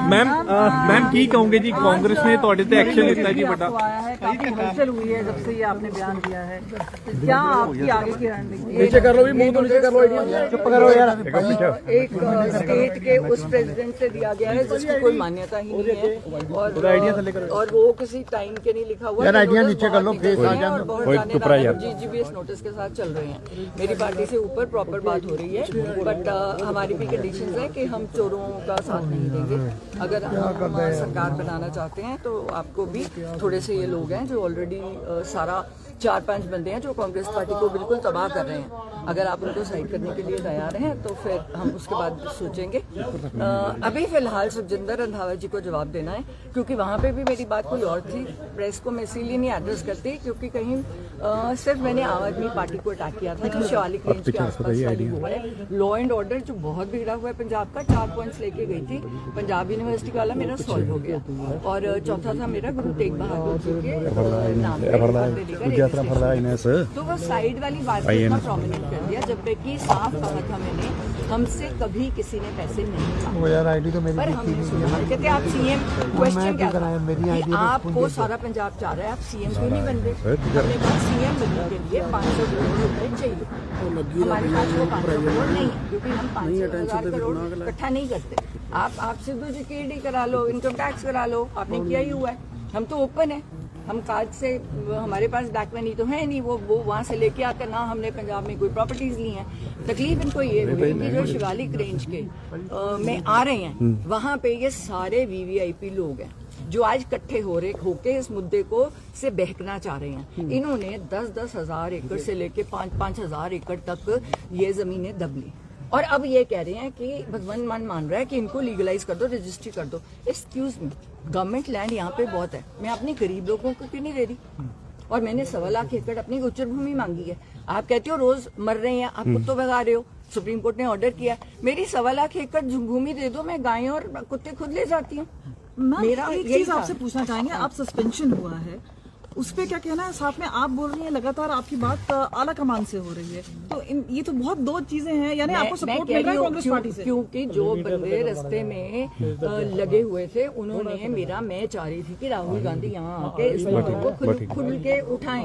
Ma'am की कहोगे जी, कांग्रेस ने ਤੁਹਾਡੇ ਤੇ एक्शन लिया जी बड़ा काफी हलचल हुई है जब से ये आपने बयान दिया है, तो क्या आपकी आगे की रणनीति? नीचे कर लो भी, मुंह तो नीचे कर लो, चुप करो यार। एक स्टेट के उस प्रेसिडेंट से दिया गया है जिसकी कोई मान्यता ही नहीं है और वो किसी टाइम के नहीं लिखा हुआ है। नीचे कर लो, फेस आ जाए। जीजीबीएस नोटिस के साथ चल रहे हैं। मेरी पार्टी से ऊपर प्रॉपर बात हो रही है, बट हमारी भी कंडीशंस है कि हम चोरों का साथ नहीं देंगे। अगर हम सरकार बनाना चाहते हैं तो आपको भी थोड़े से ये लोग हैं जो ऑलरेडी सारा 4-5 बंदे हैं जो कांग्रेस पार्टी को बिल्कुल तबाह कर रहे हैं। अगर आप उनको सही करने के लिए तैयार हैं तो फिर हम उसके बाद सोचेंगे। अभी फिलहाल सुखजिंदर रंधावा जी को जवाब देना है, क्योंकि वहाँ पे भी मेरी बात कोई और थी। प्रेस को मैं इसीलिए नहीं एड्रेस करती क्योंकि कहीं सिर्फ मैंने आम आदमी पार्टी को अटैक किया था जो शिवालिक रेंज के आसपास वाली वो है। लॉ एंड ऑर्डर जो बहुत बिगड़ा हुआ है पंजाब का, 4 पॉइंट्स लेके गई थी। पंजाब यूनिवर्सिटी वाला मेरा सॉल्व हो गया और चौथा था मेरा गुरु तेग बहादुर जी के नाम पे। तो वो साइड वाली बात को प्रोमिनेंट कर दिया, जबकि साफ कहा था मैंने हमसे कभी किसी ने पैसे नहीं मांगे। यार आईडी तो मेरी पर हम कहते आप सीएम क्वेश्चन क्या था? आपको सारा पंजाब चाह रहा है, आप सीएम क्यों नहीं बन रहे? हमने कहा सीएम बनने के लिए 500 करोड़ रुपए चाहिए। हमारे पास वो 500 करोड़ नहीं है क्योंकि हम 5,000 करोड़ इकट्ठा नहीं करते। आप सिद्धू जी की ईडी करा लो, इनकम टैक्स करा लो, आपने किया ही हुआ है। हम तो ओपन है, हम कार्ड से, हमारे पास बैक मनी तो है नहीं, वो वहाँ से लेके आकर ना हमने पंजाब में कोई प्रॉपर्टीज ली हैं। तकलीफ इनको ये हुई कि जो शिवालिक रेंज के में आ रहे हैं वहाँ पे ये सारे वीवीआईपी लोग हैं जो आज इकट्ठे होके इस मुद्दे को से बहकना चाह रहे हैं। इन्होंने 10-10 हजार एकड़ से लेके 5-5 हजार एकड़ तक ये जमीनें दब ली और अब ये कह रहे हैं कि भगवान मान रहा है कि इनको लीगलाइज कर दो, रजिस्ट्री कर दो। एक्सक्यूज मी, गवर्नमेंट लैंड यहाँ पे बहुत है, मैं अपने गरीब लोगों को क्यों नहीं दे रही? और मैंने 1.25 लाख एकड़ अपनी गोचर भूमि मांगी है। आप कहते हो रोज मर रहे हैं, आप कुत्तों भगा रहे हो। सुप्रीम कोर्ट ने ऑर्डर किया, मेरी 1.25 लाख एकड़ भूमि दे दो, मैं गायें और कुत्ते खुद ले जाती हूँ। मेरा एक चीज आपसे पूछना चाहेंगे, आप सस्पेंशन हुआ है उस पे क्या कहना है? साथ में आप बोल रही हैं लगातार आपकी बात आला कमान से हो रही है, तो ये तो बहुत दो चीजें हैं। यानी आपको सपोर्ट मिल रहा है कांग्रेस पार्टी से? क्योंकि जो बंदे रास्ते में लगे हुए थे उन्होंने मैं चाह रही थी कि राहुल गांधी यहाँ आके इस मुद्दे को खुल के उठाएं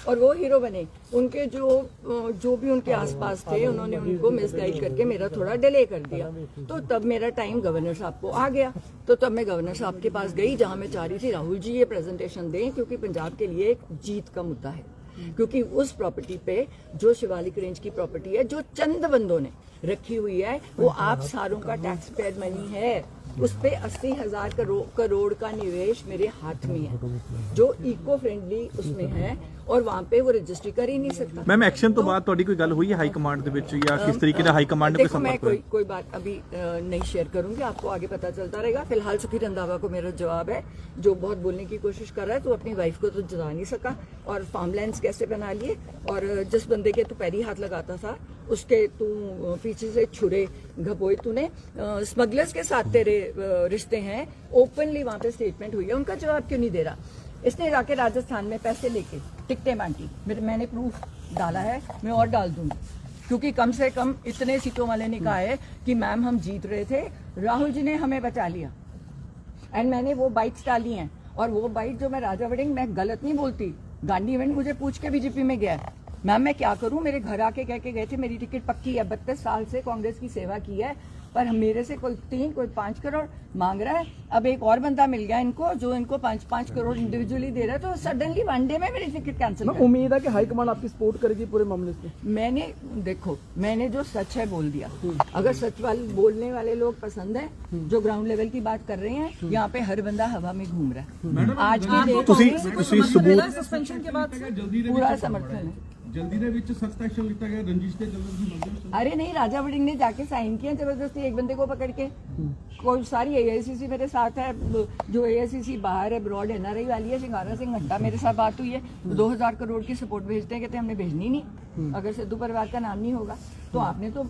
और वो हीरो बने। उनके जो भी उनके आसपास थे उन्होंने उनको मिसगाइड करके मेरा थोड़ा डिले कर दिया। तो तब मेरा टाइम गवर्नर साहब को आ गया, तो तब मैं गवर्नर साहब के पास गई जहाँ मैं चाह रही थी राहुल जी ये प्रेजेंटेशन दें, क्योंकि पंजाब के लिए एक जीत का मुद्दा है। क्योंकि उस प्रॉपर्टी पे जो शिवालिक रेंज की प्रॉपर्टी है जो चंद बंदों ने रखी हुई है, वो आप सारों का टैक्स पेड मनी है। उस पे 80,000 करोड़ का निवेश मेरे हाथ में है जो इको फ्रेंडली उसमें है और वहाँ पे वो रजिस्ट्री कर ही नहीं सकता। मैम एक्शन तो बाद ਤੁਹਾਡੀ ਕੋਈ ਗੱਲ ਹੋਈ ਹੈ ਹਾਈ ਕਮਾਂਡ ਦੇ ਵਿੱਚ ਜਾਂ किस तरीके ਨਾਲ हाई कमांड ने देखो, मैं कोई बात अभी नहीं शेयर करूंगी, आपको आगे पता चलता रहेगा। फिलहाल सुखी रंधावा को मेरा जवाब है, जो बहुत बोलने की कोशिश कर रहा है, तो अपनी वाइफ को तो जता नहीं सका और फार्मलैंड्स कैसे बना लिए और जिस बंदे के तू पैरी हाथ लगाता था उसके तू पीछे से छुरे घपोए तूने। स्मगलर्स के साथ तेरे रिश्ते हैं, ओपनली वहाँ पे स्टेटमेंट हुई है, उनका जवाब क्यों नहीं दे रहा? इसने जाके राजस्थान में पैसे लेके टिकटें बांटी, मैंने प्रूफ डाला है, मैं और डाल दूंगी, क्योंकि कम से कम इतने सीटों वाले ने कहा है कि मैम हम जीत रहे थे, राहुल जी ने हमें बचा लिया एंड मैंने वो बाइट्स डाली हैं। और वो बाइट जो मैं राजा वड़िंग, मैं गलत नहीं बोलती, गांधी इवेंट मुझे पूछ के बीजेपी में गया है, मैम मैं क्या करूं, मेरे घर आके कह के गए थे मेरी टिकट पक्की है, 32 साल से कांग्रेस की सेवा की है, पर मेरे से कोई 3 कोई 5 करोड़ मांग रहा है। अब एक और बंदा मिल गया इनको जो इनको 5-5 करोड़ इंडिविजुअली दे रहा है, तो सडनली वन डे में मेरी टिकट कैंसिल। उम्मीद है कि हाईकमान आपकी सपोर्ट करेगी पूरे मामले से। मैंने जो सच है बोल दिया। अगर सच वाले बोलने वाले लोग पसंद है, जो ग्राउंड लेवल की बात कर रहे हैं, यहाँ पे हर बंदा हवा में घूम रहा है। आज की सस्पेंशन के बाद पूरा समर्थन है। जल्दी ਦੇ ਵਿੱਚ सख्त एक्शन लिया गया, रंजिश के चलने की मंजूरी। अरे नहीं, राजा वड़िंग ने जाके साइन किया जबरदस्ती एक बंदे को पकड़ के। कोई सारी एआईसीसी मेरे साथ है, जो एआईसीसी बाहर है, ब्रॉड एनआरआई वाली है, सिंगारा सिंह हट्टा मेरे साथ बात हुई है, 2000 करोड़ की सपोर्ट भेजते हैं, कहते हैं हमने भेजनी नहीं अगर सिद्धू परिवार का नाम नहीं होगा। तो आपने तो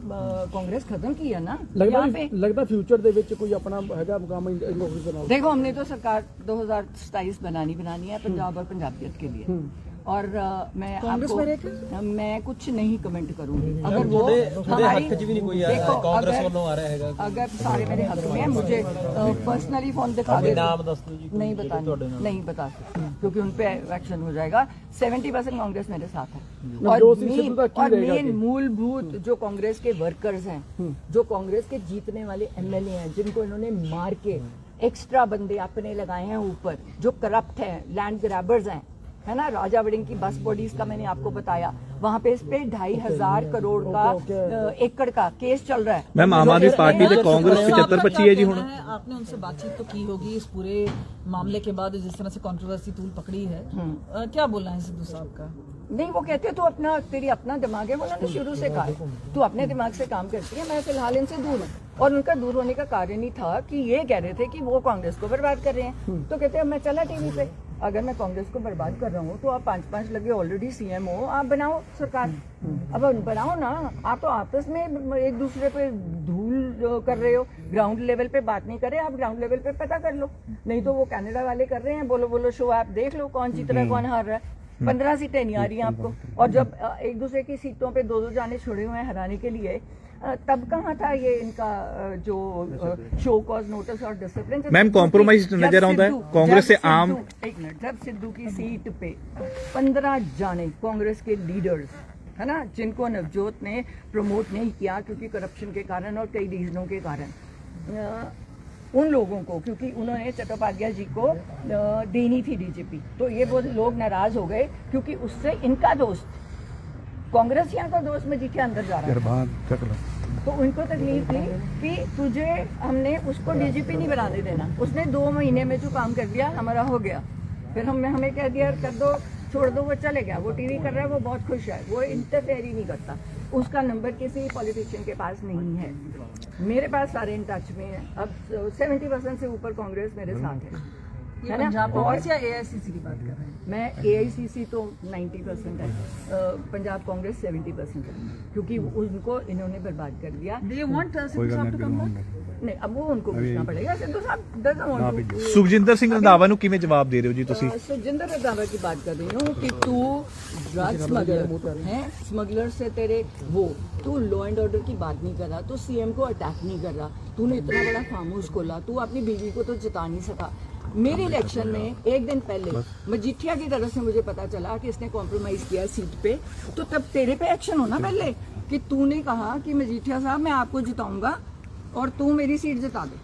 कांग्रेस खत्म किया ना। लगता फ्यूचर ਦੇ ਵਿੱਚ ਕੋਈ ਆਪਣਾ ਹੈਗਾ ਮੁਕਾਮ देखो, हमने तो सरकार 2027 बनानी है पंजाब और पंजाबियत के लिए, और मैं कांग्रेस में आपको मैं कुछ नहीं कमेंट करूंगी अगर वो हमारी देखो अगर सारे मेरे हक में है मुझे पर्सनली फोन दिखा दे नहीं बता सकती क्योंकि उन पे एक्शन हो जाएगा 70% कांग्रेस मेरे साथ है और मेन मूलभूत जो कांग्रेस के वर्कर्स हैं जो कांग्रेस के जीतने वाले एमएलए हैं जिनको इन्होंने मार के एक्स्ट्रा बंदे अपने लगाए हैं ऊपर जो करप्ट हैं लैंड ग्रैबर्स हैं है ना राजा वड़िंग की बस बॉडीज का मैंने आपको बताया वहाँ पे इस पे 2,500 करोड़ का एकड़ का केस चल रहा है मैम आम आदमी पार्टी ਤੇ कांग्रेस 75-25 है जी हुण आपने उनसे बातचीत तो की होगी इस पूरे मामले के बाद जिस तरह से कंट्रोवर्सी तूल पकड़ी है क्या बोलना है सिद्धू साहब का नहीं वो कहते तू अपना तेरी अपना दिमाग है वो उन्होंने शुरू से कहा तू अपने दिमाग से काम करती है मैं फिलहाल इनसे दूर हूँ और उनका दूर होने का कारण ही था कि ये कह रहे थे कि वो कांग्रेस को बर्बाद कर रहे हैं तो कहते हैं मैं चला टीवी पे अगर मैं कांग्रेस को बर्बाद कर रहा हूँ तो आप 5-5 लगे ऑलरेडी सीएम हो आप बनाओ सरकार अब बनाओ ना आप तो आपस में एक दूसरे पे धूल कर रहे हो ग्राउंड लेवल पे बात नहीं कर रहे आप ग्राउंड लेवल पे पता कर लो नहीं तो वो कनाडा वाले कर रहे हैं बोलो शो आप देख लो कौन जीत रहा है कौन हार रहा है 15 सीटें नहीं आ रही हैं आपको और जब एक दूसरे की सीटों पे 2-2 जाने छोड़े हुए हैं हराने के लिए तब कहाँ था ये इनका जो शो कॉज नोटिस और डिसिप्लिन मैम कॉम्प्रोमाइज नजर आता है कांग्रेस से आम एक मिनट जब सिद्धू की सीट पे 15 जाने कांग्रेस के लीडर्स है ना जिनको नवजोत ने प्रमोट नहीं किया क्योंकि करप्शन के कारण और कई रीजनों के कारण उन लोगों को क्योंकि उन्होंने चट्टोपाध्याय जी को देनी थी डीजीपी तो ये वो लोग नाराज हो गए क्योंकि उससे इनका दोस्त कांग्रेसियों का दोस्त मजीठिया अंदर जा रहा है तो उनको तकलीफ थी कि तुझे हमने उसको डीजीपी नहीं बनाने देना उसने 2 महीने में जो काम कर दिया हमारा हो गया फिर हमें कह दिया कर दो छोड़ दो वो चले गया वो टीवी कर रहा है वो बहुत खुश है वो इंटरफेयर ही नहीं करता उसका नंबर किसी पॉलिटिशियन के पास नहीं है मेरे पास सारे इन टच में है अब 70% से ऊपर कांग्रेस मेरे साथ है ना कांग्रेस या एआईसीसी की बात कर रहे हैं मैं एआईसीसी तो 90% है पंजाब कांग्रेस 70% है क्योंकि उनको इन्होंने बर्बाद कर दिया Do you want सिद्धू साहब to come back? नहीं अब वो उनको पूछना पड़ेगा सिद्धू साहब doesn't want to Sukhjinder Singh Randhawa ਨੂੰ ਕਿਵੇਂ ਜਵਾਬ ਦੇ ਰਹੇ ਹੋ ਜੀ ਤੁਸੀਂ सुखजिंदर रंधावा की बात कर रही हूँ कि तू ड्रग स्मगलर है स्मगलर से तेरे वो तू लॉ एंड ऑर्डर की बात नहीं कर रहा तू सीएम को अटैक नहीं कर रहा तूने इतना बड़ा फार्म हाउस खोला तू अपनी बीवी को तो जिता नहीं सका मेरे इलेक्शन में एक दिन पहले मजीठिया की तरफ से मुझे पता चला कि इसने कॉम्प्रोमाइज किया सीट पे तो तब तेरे पे एक्शन होना पहले कि तूने कहा कि मजीठिया साहब मैं आपको जिताऊंगा और तू मेरी सीट जिता दे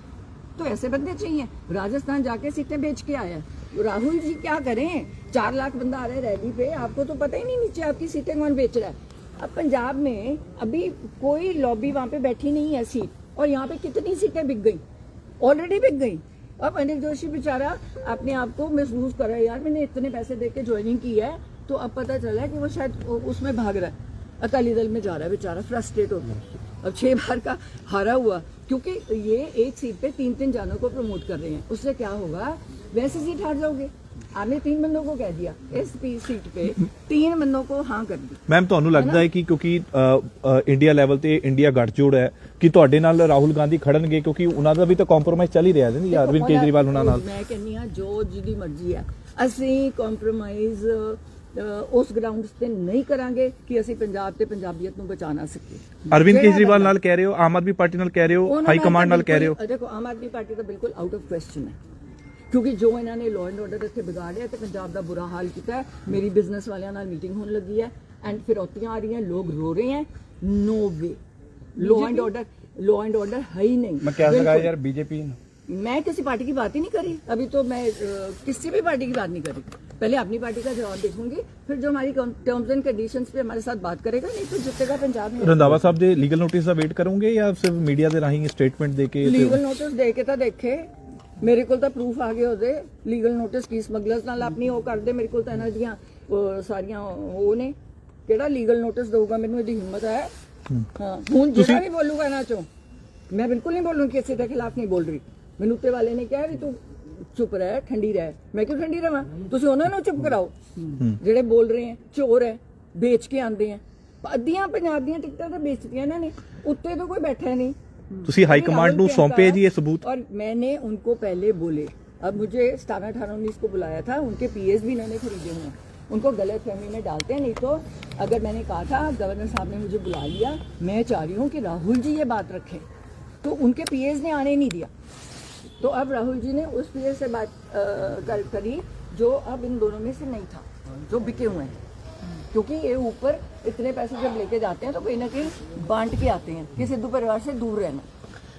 तो ऐसे बंदे चाहिए राजस्थान जाके सीटें बेच के आया राहुल जी क्या करें 4 लाख बंदा आ रहे रैली पे आपको तो पता ही नहीं नीचे आपकी सीटें कौन बेच रहा है अब पंजाब में अभी कोई लॉबी वहाँ पे बैठी नहीं है सीट और यहाँ पे कितनी सीटें बिक गई ऑलरेडी बिक गई अब अनिल जोशी बेचारा अपने आप को महसूस कर रहा है यार मैंने इतने पैसे दे के ज्वाइनिंग की है तो अब पता चला है कि वो शायद उसमें भाग रहा है अकाली दल में जा रहा है बेचारा फ्रस्ट्रेट होता है अब 6 बार का हारा हुआ क्योंकि ये एक सीट पे 3 जानों को प्रमोट कर रहे हैं उससे क्या होगा वैसे सीट हार जाओगे आपने 3 बंदों को कह दिया इस सीट पे 3 बंदों को हाँ कर दी ਮੈਮ ਤੁਹਾਨੂੰ ਲੱਗਦਾ ਹੈ ਕਿ ਕਿਉਂਕਿ ਇੰਡੀਆ ਲੈਵਲ ਤੇ ਇੰਡੀਆ ਗੱਠਜੋੜ ਹੈ ਕਿ ਤੁਹਾਡੇ ਨਾਲ ਰਾਹੁਲ ਗਾਂਧੀ ਖੜਨਗੇ ਕਿਉਂਕਿ ਉਹਨਾਂ ਦਾ ਵੀ ਤਾਂ ਕੰਪਰੋਮਾਈਜ਼ ਚੱਲ ਹੀ ਰਿਹਾ ਹੈ ਜੀ ਅਰਵਿੰਦ ਕੇਜਰੀਵਾਲ ਉਹਨਾਂ ਨਾਲ ਮੈਂ ਕਹਿੰਨੀ ਆ ਜੋ ਜਿਹਦੀ ਮਰਜ਼ੀ ਹੈ ਅਸੀਂ ਕੰਪਰੋਮਾਈਜ਼ ਉਸ ਗਰਾਊਂਡਸ ਤੇ ਨਹੀਂ ਕਰਾਂਗੇ ਕਿ ਅਸੀਂ ਪੰਜਾਬ ਤੇ ਪੰਜਾਬੀਅਤ ਨੂੰ ਬਚਾ ਨਾ ਸਕੀਏ ਅਰਵਿੰਦ ਕੇਜਰੀਵਾਲ ਨਾਲ ਕਹਿ ਰਹੇ ਹੋ ਆਮ ਆਦਮੀ ਪਾਰਟੀ ਨਾਲ ਕਹਿ ਰਹੇ ਹੋ ਹਾਈ ਕਮਾਂਡ ਨਾਲ ਕਹਿ ਰਹੇ ਹੋ ਦੇਖੋ ਆਮ ਆਦਮੀ ਪਾਰਟੀ ਤਾਂ ਬਿਲਕੁਲ ਆਊਟ ਆਫ ਕੁਐਸਚਨ ਹੈ ਕਿਉਂਕਿ ਜੋ ਇਹਨਾਂ ਨੇ ਲਾਅ ਐਂਡ ਆਰਡਰ ਇੱਥੇ ਵਿਗਾੜਿਆ ਤੇ ਪੰਜਾਬ ਦਾ ਬੁਰਾ ਹਾਲ ਕੀਤਾ ਹੈ ਮੇਰੀ ਬਿਜ਼ਨਸ ਵਾਲਿਆਂ ਨਾਲ ਮੀਟਿੰਗ ਹੋਣ ਲੱਗੀ ਹੈ ਐਂਡ ਫਿਰੌਤੀਆਂ ਆ ਰਹੀਆਂ ਲੋਕ ਰੋ ਰਹੇ ਹੈ no way law and order है ही नहीं। मैं क्या लगा यार बीजेपी मैं किसी पार्टी की बात ही नहीं करी अभी तो मैं किसी भी पार्टी की बात नहीं करी पहले अपनी पार्टी का जवाब देखूंगी फिर जो हमारी टर्म्स एंड कंडीशंस पे हमारे साथ बात करेगा नहीं तो जितेगा पंजाब में। रंधावा साहब ਦੇ ਲੀਗਲ ਨੋਟਿਸ ਦਾ ਵੇਟ ਕਰੋਗੇ ਜਾਂ ਸਿਰਫ ਮੀਡੀਆ ਦੇ ਰਾਹੀਂ ਸਟੇਟਮੈਂਟ ਦੇ ਕੇ? ਲੀਗਲ ਨੋਟਿਸ ਦੇ ਕੇ ਤਾਂ ਦੇਖੇ ਮੇਰੇ ਕੋਲ ਤਾਂ ਪ੍ਰੂਫ ਆ ਗਏ ਉਹਦੇ ਲੀਗਲ ਨੋਟਿਸ ਕੀ ਸਮਗਲਰਸ ਨਾਲ ਆਪਣੀ ਉਹ ਕਰਦੇ ਮੇਰੇ ਕੋਲ ਤਾਂ ਇਹਨਾਂ ਦੀਆਂ ਸਾਰੀਆਂ ਉਹ ਨੇ ਕਿਹੜਾ ਲੀਗਲ ਨੋਟਿਸ ਦਊਗਾ ਮੈਨੂੰ ਇਹਦੀ ਹਿੰਮਤ ਹੈ। ਹਾਂ ਹੁਣ ਜਿਹੜਾ ਵੀ ਬੋਲੂਗਾ ਇਹਨਾਂ ਚੋਂ मैं बिल्कुल नहीं बोल रही किसी के खिलाफ नहीं बोल रही मैनू उत्ते वाले ने कहा भी तू चुप रह ठंडी रह मैं क्यों ठंडी रहा तुसीं उन्हां नूं चुप कराओ ਜਿਹੜੇ बोल रहे हैं चोर है बेच के आंदे हैं अद्धियां पंजाब दीयां टिकटां तां बेचतियां इन्हां ने उत्ते तो कोई बैठा नहीं ਤੁਸੀਂ ਹਾਈ कमांड ਨੂੰ सौंपे जी ये सबूत और मैंने उनको पहले बोले अब मुझे 17, 18, 19 को बुलाया था उनके पीएस भी इन्होंने खरीदे हुए हैं उनको गलत फहमी में डालते हैं। नहीं तो अगर मैंने कहा था, गवर्नर साहब ने मुझे बुला लिया, मैं चाह रही हूँ कि राहुल जी ये बात रखें, तो उनके पीएस ने आने नहीं दिया। तो अब राहुल जी ने उस पीएस से बात करी जो अब इन दोनों में से नहीं था, जो बिके हुए हैं। क्योंकि ये ऊपर इतने पैसे जब लेके जाते हैं तो कहीं ना कहीं बांट के आते हैं कि सिद्धू परिवार से दूर रहना।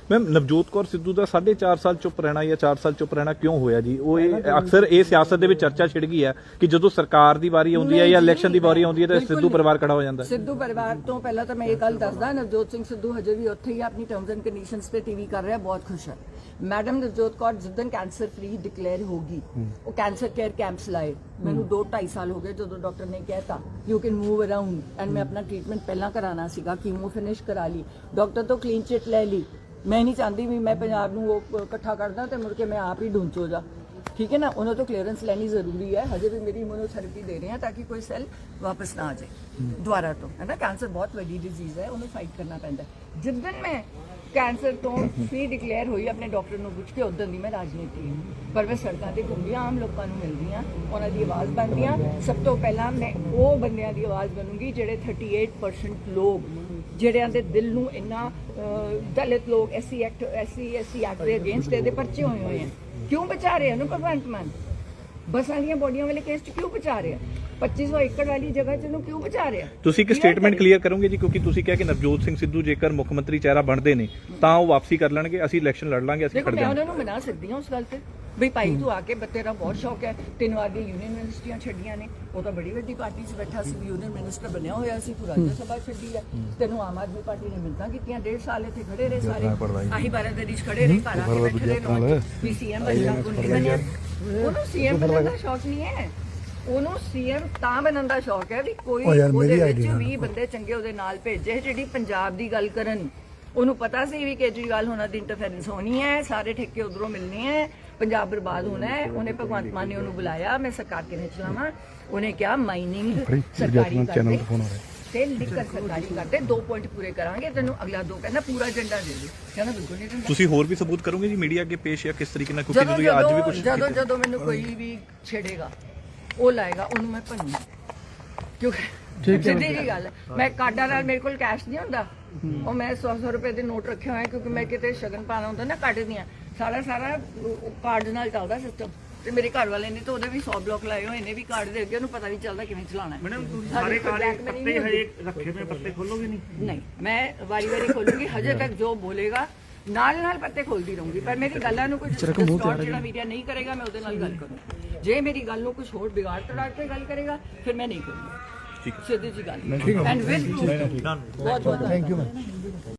ਮੈਮ ਨਵਜੋਤ ਕੌਰ ਸਿੱਧੂ ਦਾ 4.5 ਸਾਲ ਚੁੱਪ ਰਹਿਣਾ ਜਾਂ 4 ਸਾਲ ਚੁੱਪ ਰਹਿਣਾ ਕਿਉਂ ਹੋਇਆ ਜੀ? ਉਹ ਇਹ ਅਕਸਰ ਇਹ ਸਿਆਸਤ ਦੇ ਵਿੱਚ ਚਰਚਾ ਛਿੜ ਗਈ ਹੈ ਕਿ ਜਦੋਂ ਸਰਕਾਰ ਦੀ ਵਾਰੀ ਆਉਂਦੀ ਹੈ ਜਾਂ ਇਲੈਕਸ਼ਨ ਦੀ ਵਾਰੀ ਆਉਂਦੀ ਹੈ ਤਾਂ ਸਿੱਧੂ ਪਰਿਵਾਰ ਖੜਾ ਹੋ ਜਾਂਦਾ ਹੈ। ਸਿੱਧੂ ਪਰਿਵਾਰ ਤੋਂ ਪਹਿਲਾਂ ਤਾਂ ਮੈਂ ਇਹ ਗੱਲ ਦੱਸਦਾ, ਨਵਜੋਤ ਸਿੰਘ ਸਿੱਧੂ ਹਜੇ ਵੀ ਉੱਥੇ ਹੀ ਆਪਣੀ ਟਰਮਸ ਐਂਡ ਕੰਡੀਸ਼ਨਸ ਤੇ ਟੀਵੀ ਕਰ ਰਿਹਾ, ਬਹੁਤ ਖੁਸ਼ ਹੈ। ਮੈਡਮ ਨਵਜੋਤ ਕੌਰ ਜਿੱਦਣ ਕੈਂਸਰ ਫ੍ਰੀ ਡਿਕਲੇਅਰ ਹੋਗੀ, ਉਹ ਕੈਂਸਰ ਕੇਅਰ ਕੈਂਪਸ ਲਾਏ। ਮੈਨੂੰ 2-2.5 ਸਾਲ ਹੋ ਗਏ ਜਦੋਂ ਡਾਕਟਰ ਨੇ ਕਹਿਤਾ you can move around, and ਮੈਂ ਆਪਣਾ ਟ੍ਰੀਟਮੈਂਟ ਪਹਿਲਾਂ ਕਰਾਉਣਾ ਸੀਗਾ, ਕੀਮੋ ਫਿਨਿਸ਼ ਕਰਾ ਲਈ, ਡਾਕਟਰ ਤੋਂ ਕਲੀਨ ਚਿੱਟ ਲੈ ਲਈ। ਮੈਂ ਨਹੀਂ ਚਾਹੁੰਦੀ ਵੀ ਮੈਂ ਪੰਜਾਬ ਨੂੰ ਉਹ ਇਕੱਠਾ ਕਰਦਾ ਤੇ ਮੁੜ ਕੇ ਮੈਂ ਆਪ ਹੀ ਢੂੰਚੋ ਜਾ, ਠੀਕ ਹੈ ਨਾ। ਉਹਨਾਂ ਤੋਂ ਕਲੀਅਰੈਂਸ ਲੈਣੀ ਜ਼ਰੂਰੀ ਹੈ। ਹਜੇ ਵੀ ਮੇਰੀ ਇਮਿਊਨੋਥੈਰੇਪੀ ਦੇ ਰਹੇ ਹਾਂ ਤਾਂ ਕਿ ਕੋਈ ਸੈੱਲ ਵਾਪਸ ਨਾ ਆ ਜਾਏ ਦੁਬਾਰਾ ਤੋਂ, ਹੈ ਨਾ। ਕੈਂਸਰ ਬਹੁਤ ਵੱਡੀ ਡਿਜ਼ੀਜ਼ ਹੈ, ਉਹਨੂੰ ਫਾਈਟ ਕਰਨਾ ਪੈਂਦਾ। ਜਿੱਦਣ ਮੈਂ ਕੈਂਸਰ ਤੋਂ ਫ੍ਰੀ ਡਿਕਲੇਅਰ ਹੋਈ ਆਪਣੇ ਡਾਕਟਰ ਨੂੰ ਪੁੱਛ ਕੇ, ਉਦੋਂ ਦੀ ਮੈਂ ਰਾਜਨੀਤੀ ਪਰ ਮੈਂ ਸੜਕਾਂ ਤੇ ਘੁੰਮਦੀਆਂ, ਆਮ ਲੋਕਾਂ ਨੂੰ ਮਿਲਦੀਆਂ, ਉਹਨਾਂ ਦੀ ਆਵਾਜ਼ ਬਣਦੀਆਂ। ਸਭ ਤੋਂ ਪਹਿਲਾਂ ਮੈਂ ਉਹ ਬੰਦਿਆਂ ਦੀ ਆਵਾਜ਼ ਬਣੂੰਗੀ ਜਿਹੜੇ 38% ਲੋਕ ਜਿਹੜਿਆਂ ਦੇ ਦਿਲ ਨੂੰ ਇੰਨਾ ਦਲਿਤ ਲੋਕ ਐਸਸੀ ਐਕਟ ਦੇ ਅਗੇਂਸਟ ਇਹਦੇ ਪਰਚੇ ਹੋਏ ਆ, ਕਿਉਂ ਬਚਾ ਰਹੇ ਹਨ ਭਗਵੰਤ ਮਾਨ? ਬੱਸਾਂ ਦੀਆਂ ਬੋਡੀਆਂ ਵਾਲੇ ਕੇਸ 'ਚ ਕਿਉਂ ਬਚਾ ਰਹੇ ਆ? 2500 ਏਕੜ ਵਾਲੀ ਜਗ੍ਹਾ 'ਚ ਨੂੰ ਕਿਉਂ ਬਚਾ ਰਹੇ ਆ? ਤੁਸੀਂ ਇੱਕ ਸਟੇਟਮੈਂਟ ਕਲੀਅਰ ਕਰੋਗੇ ਜੀ? ਕਿਉਂਕਿ ਤੁਸੀਂ ਕਿਹਾ ਕਿ ਨਵਜੋਤ ਸਿੰਘ ਸਿੱਧੂ ਜੇਕਰ ਮੁੱਖ ਮੰਤਰੀ ਚਿਹਰਾ ਬਣਦੇ ਨੇ ਤਾਂ ਉਹ ਵਾਪਸੀ ਕਰ ਲੈਣਗੇ, ਅਸੀਂ ਇਲੈਕਸ਼ਨ ਲੜ ਲਾਂਗੇ, ਅਸੀਂ ਦੇਖੋ ਖੜ ਮੈਂ ਜਾਵਾਂਗੇ। ਉਹਨਾਂ ਨੂੰ ਮਨਾ ਸਕਦੀ ਹਾਂ ਉਸ ਗੱਲ ਤੇ ਬਈ ਭਾਈ ਤੂੰ ਆ ਕੇ ਤੇਰਾ ਬਹੁਤ ਸ਼ੌਕ ਹੈ, 3 ਵਾਰ ਦੀ ਯੂਨੀਅਨ ਮਿਨਿਸਟਰੀਆਂ ਛੱਡੀਆਂ ਨੇ, ਉਹ ਤਾਂ ਬੜੀ ਵੱਡੀ ਪਾਰਟੀ 'ਚ ਬੈਠਾ ਸੀ, ਯੂਨੀਅਨ ਮਿਨਿਸਟਰ ਬਣਿਆ ਹੋਇਆ ਸੀ, ਤੂੰ ਰਾਜ ਸਭਾ ਛੱਡੀ ਹੈ, ਤੈਨੂੰ ਆਮ ਆਦਮੀ ਪਾਰਟੀ ਨੇ ਮਿਲਤਾਂ ਕੀਤੀਆਂ, 1.5 ਸਾਲ ਇੱਥੇ ਖੜੇ ਰਹੇ ਸਾਰੇ, ਆਹੀ ਬਾਰਾਦਰੀ 'ਚ ਖੜੇ ਰਹੇ, ਘਰ ਆ ਕੇ ਬੈਠੇ ਰਹੇ, ਵੀ ਸੀਐਮ ਬਣਨਾ ਕੋਈ ਬਣਿਆ। ਉਹਨੂੰ ਸੀਐਮ ਬਣਨ ਦਾ ਸ਼ੌਕ ਨਹੀਂ ਹੈ, ਉਹਨੂੰ ਸੀਐਮ ਤਾਂ ਬਣਨ ਦਾ ਸ਼ੌਕ ਹੈ ਵੀ ਕੋਈ ਉਹਦੇ ਵਿੱਚ 20 ਬੰਦੇ ਚੰਗੇ ਉਹਦੇ ਨਾਲ ਭੇਜੇ ਜਿਹੜੀ ਪੰਜਾਬ ਦੀ ਗੱਲ ਕਰਨ। ਉਹਨੂੰ ਪਤਾ ਸੀ ਵੀ ਕੇਜਰੀਵਾਲ ਹੋਣਾ ਦੀ ਇੰਟਰਫੇਰੈਂਸ ਹੋਣੀ ਹੈ, ਸਾਰੇ ਠੇਕੇ ਉਧਰੋਂ ਮਿਲਣੇ ਹੈ, ਪੰਜਾਬ ਬਰਬਾਦ ਹੋਣਾ ਹੈ। ਉਹਨੇ ਭਗਵੰਤ ਮਾਨ ਨੇ ਉਹਨੂੰ ਬੁਲਾਇਆ, ਮੈਂ ਸਰਕਾਰ ਕਿਵੇਂ ਚਲਾਵਾਂ? ਉਹਨੇ ਕਿਹਾ ਮਾਈਨਿੰਗ ਸਰਕਾਰੀ ਕਰਦੇ ਤੇ ਲਿਕਰ ਸਰਕਾਰੀ ਕਰਦੇ, 2 ਪੁਆਇੰਟ ਪੂਰੇ ਕਰਾਂਗੇ, ਤੈਨੂੰ ਅਗਲਾ 2 ਕਹਿੰਦਾ ਪੂਰਾ ਏਜੰਡਾ ਦੇ ਦੇ। ਕਹਿੰਦਾ ਬਿਲਕੁਲ ਨਹੀਂ ਦਿੰਦਾ। ਤੁਸੀਂ ਹੋਰ ਵੀ ਸਬੂਤ ਕਰੋਗੇ ਜੀ ਮੀਡੀਆ ਅੱਗੇ ਪੇਸ਼, ਜਾਂ ਕਿਸ ਤਰੀਕੇ ਨਾਲ? ਕਿਉਂਕਿ ਤੁਸੀਂ ਅੱਜ ਵੀ ਕੁਝ ਜਦੋਂ ਮੈਨੂੰ ਕੋਈ ਵੀ ਛੇੜੇਗਾ ਉਹ ਲਾਏਗਾ, ਉਹਨੂੰ ਮੈਂ ਭੰਨੂ, ਕਿਉਂਕਿ ਸਿੱਧੀ ਜੀ ਗੱਲ। ਮੈਂ ਕਾਰਡਾਂ ਨਾਲ, ਮੇਰੇ ਕੋਲ ਕੈਸ਼ ਨਹੀਂ ਹੁੰਦਾ, ਉਹ ਮੈਂ 100 ਰੁਪਏ ਦੇ ਨੋਟ ਰੱਖੇ ਹੋਏ, ਕਿਉਂਕਿ ਮੈਂ ਕਿਤੇ ਸ਼ਗਨ ਪਾਣਾ ਹੁੰਦਾ ਨਾ ਕੱਢ ਦੀਆਂ, ਸਾਰਾ ਕਾਰਡ ਨਾਲ ਚੱਲਦਾ ਸਿਸਟਮ। ਤੇ ਮੇਰੇ ਘਰ ਵਾਲੇ ਨੇ ਤਾਂ ਉਹਦੇ ਵੀ 100 ਬਲੌਕ ਲਾਏ ਹੋਏ ਨੇ, ਵੀ ਕਾਰਡ ਦੇ ਅੱਗੇ ਉਹਨੂੰ ਪਤਾ ਵੀ ਚੱਲਦਾ ਕਿਵੇਂ ਚਲਾਉਣਾ ਹੈ। ਮੈਡਮ ਸਾਰੇ ਕਾਲੇ ਪੱਤੇ ਹਜੇ ਰੱਖੇ ਹੋਏ ਪੱਤੇ ਖੋਲੋਗੇ ਨਹੀਂ? ਨਹੀਂ, ਮੈਂ ਵਾਰੀ ਖੋਲੂੰਗੀ, ਹਜੇ ਤੱਕ ਜੋ ਬੋਲੇਗਾ ਨਾਲ ਪੱਤੇ ਖੋਲਦੀ ਰਹੂੰਗੀ, ਪਰ ਮੇਰੀ ਗੱਲਾਂ ਨੂੰ ਕੋਈ ਡਿਸਟੋਰਟ ਜਿਹੜਾ ਮੀਡੀਆ ਨਹੀਂ ਕਰੇਗਾ ਮੈਂ ਉਹਦੇ ਨਾਲ ਗੱਲ ਕਰੂੰਗੀ। ਜੇ ਮੇਰੀ ਗੱਲ ਨੂੰ ਕੁਝ ਹੋਰ ਵਿਗਾੜ ਤੜਾ ਕੇ ਗੱਲ ਕਰੇਗਾ ਫਿਰ ਮੈਂ ਨਹੀਂ ਕਰੂੰਗੀ। ਸਿੱਧੀ ਜੀ ਗੱਲ। ਐਂਡ ਵਿਦ ਬਹੁਤ ਥੈਂਕ ਯੂ।